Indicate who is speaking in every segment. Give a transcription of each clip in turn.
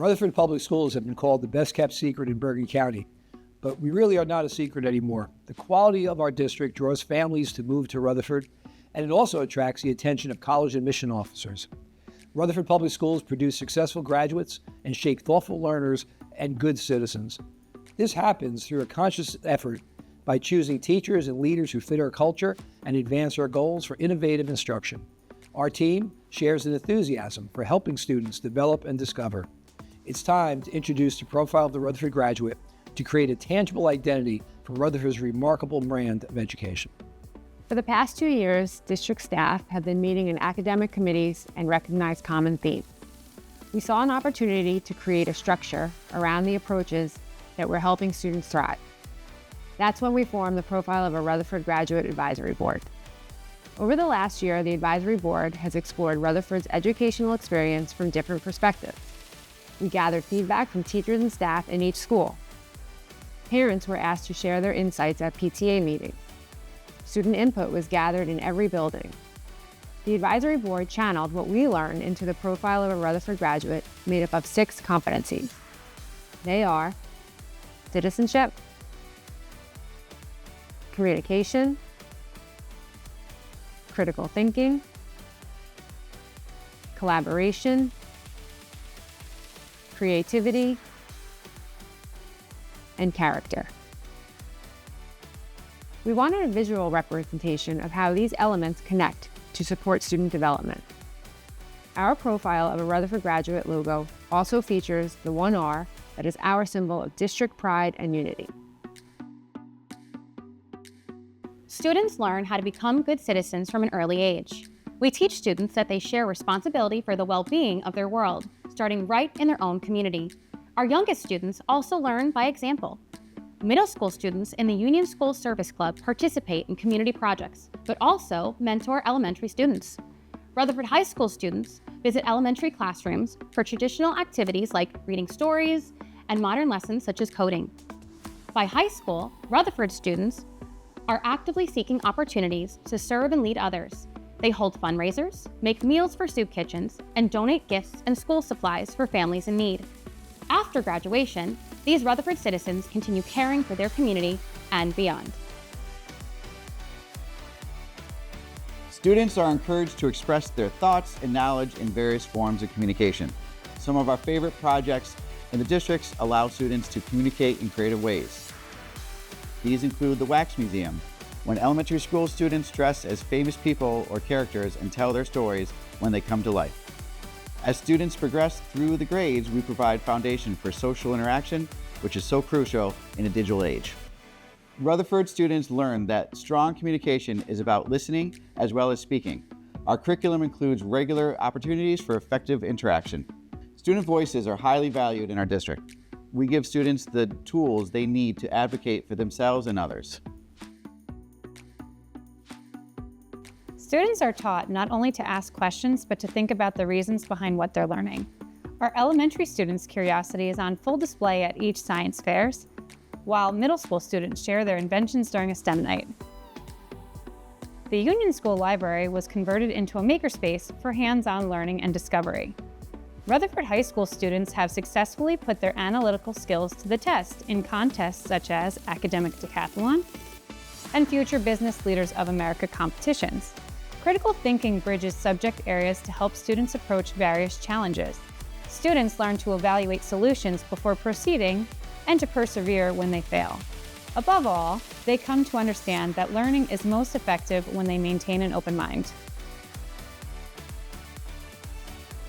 Speaker 1: Rutherford Public Schools have been called the best kept secret in Bergen County, but we really are not a secret anymore. The quality of our district draws families to move to Rutherford, and it also attracts the attention of college admission officers. Rutherford Public Schools produce successful graduates and shape thoughtful learners and good citizens. This happens through a conscious effort by choosing teachers and leaders who fit our culture and advance our goals for innovative instruction. Our team shares an enthusiasm for helping students develop and discover. It's time to introduce the profile of the Rutherford graduate to create a tangible identity for Rutherford's remarkable brand of education.
Speaker 2: For the past 2 years, district staff have been meeting in academic committees and recognized common themes. We saw an opportunity to create a structure around the approaches that were helping students thrive. That's when we formed the profile of a Rutherford Graduate Advisory Board. Over the last year, the advisory board has explored Rutherford's educational experience from different perspectives. We gathered feedback from teachers and staff in each school. Parents were asked to share their insights at PTA meetings. Student input was gathered in every building. The advisory board channeled what we learned into the profile of a Rutherford graduate made up of 6 competencies. They are citizenship, communication, critical thinking, collaboration, creativity, and character. We wanted a visual representation of how these elements connect to support student development. Our profile of a Rutherford graduate logo also features the 1R that is our symbol of district pride and unity.
Speaker 3: Students learn how to become good citizens from an early age. We teach students that they share responsibility for the well-being of their world, starting right in their own community. Our youngest students also learn by example. Middle school students in the Union School Service Club participate in community projects, but also mentor elementary students. Rutherford High School students visit elementary classrooms for traditional activities like reading stories and modern lessons such as coding. By high school, Rutherford students are actively seeking opportunities to serve and lead others. They hold fundraisers, make meals for soup kitchens, and donate gifts and school supplies for families in need. After graduation, these Rutherford citizens continue caring for their community and beyond.
Speaker 4: Students are encouraged to express their thoughts and knowledge in various forms of communication. Some of our favorite projects in the districts allow students to communicate in creative ways. These include the Wax Museum, when elementary school students dress as famous people or characters and tell their stories when they come to life. As students progress through the grades, we provide foundation for social interaction, which is so crucial in a digital age. Rutherford students learn that strong communication is about listening as well as speaking. Our curriculum includes regular opportunities for effective interaction. Student voices are highly valued in our district. We give students the tools they need to advocate for themselves and others.
Speaker 5: Students are taught not only to ask questions, but to think about the reasons behind what they're learning. Our elementary students' curiosity is on full display at each science fairs, while middle school students share their inventions during a STEM night. The Union School Library was converted into a makerspace for hands-on learning and discovery. Rutherford High School students have successfully put their analytical skills to the test in contests such as Academic Decathlon and Future Business Leaders of America competitions. Critical thinking bridges subject areas to help students approach various challenges. Students learn to evaluate solutions before proceeding and to persevere when they fail. Above all, they come to understand that learning is most effective when they maintain an open mind.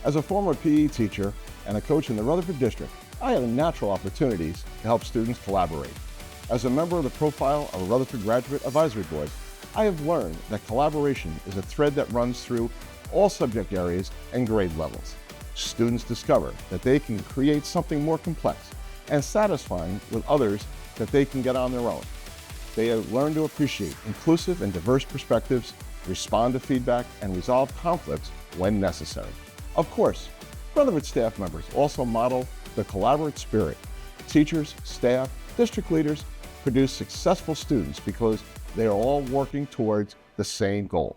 Speaker 6: As a former PE teacher and a coach in the Rutherford district, I have natural opportunities to help students collaborate. As a member of the profile of a Rutherford Graduate Advisory Board, I have learned that collaboration is a thread that runs through all subject areas and grade levels. Students discover that they can create something more complex and satisfying with others that they can get on their own. They have learned to appreciate inclusive and diverse perspectives, respond to feedback, and resolve conflicts when necessary. Of course, Rutherford staff members also model the collaborative spirit. Teachers, staff, district leaders produce successful students because they are all working towards the same goal.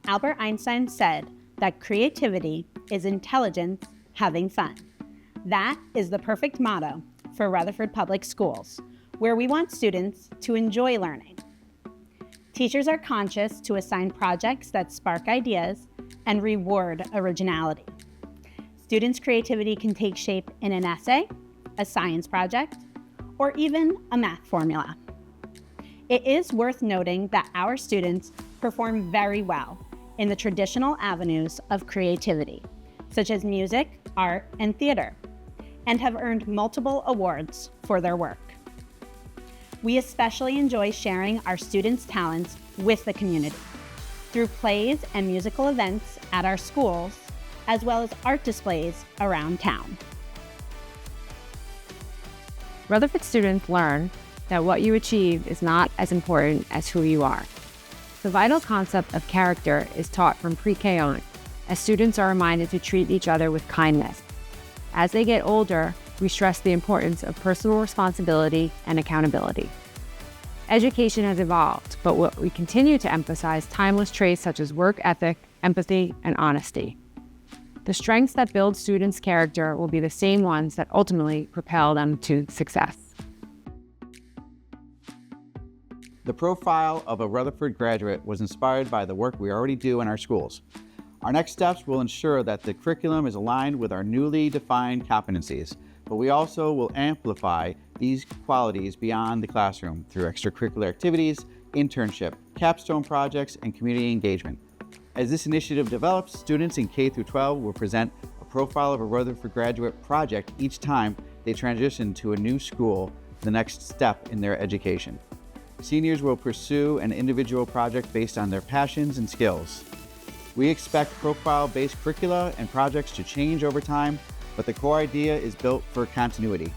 Speaker 7: Albert Einstein said that creativity is intelligence having fun. That is the perfect motto for Rutherford Public Schools, where we want students to enjoy learning. Teachers are conscious to assign projects that spark ideas and reward originality. Students' creativity can take shape in an essay, a science project, or even a math formula. It is worth noting that our students perform very well in the traditional avenues of creativity, such as music, art, and theater, and have earned multiple awards for their work. We especially enjoy sharing our students' talents with the community through plays and musical events at our schools, as well as art displays around town.
Speaker 2: Rutherford students learn that what you achieve is not as important as who you are. The vital concept of character is taught from pre-K on, as students are reminded to treat each other with kindness. As they get older, we stress the importance of personal responsibility and accountability. Education has evolved, but what we continue to emphasize timeless traits such as work ethic, empathy, and honesty. The strengths that build students' character will be the same ones that ultimately propel them to success.
Speaker 4: The profile of a Rutherford graduate was inspired by the work we already do in our schools. Our next steps will ensure that the curriculum is aligned with our newly defined competencies, but we also will amplify these qualities beyond the classroom through extracurricular activities, internship, capstone projects, and community engagement. As this initiative develops, students in K-12 will present a profile of a Rutherford graduate project each time they transition to a new school, the next step in their education. Seniors will pursue an individual project based on their passions and skills. We expect profile-based curricula and projects to change over time, but the core idea is built for continuity.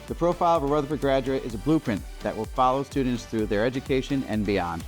Speaker 4: The profile of a Rutherford graduate is a blueprint that will follow students through their education and beyond.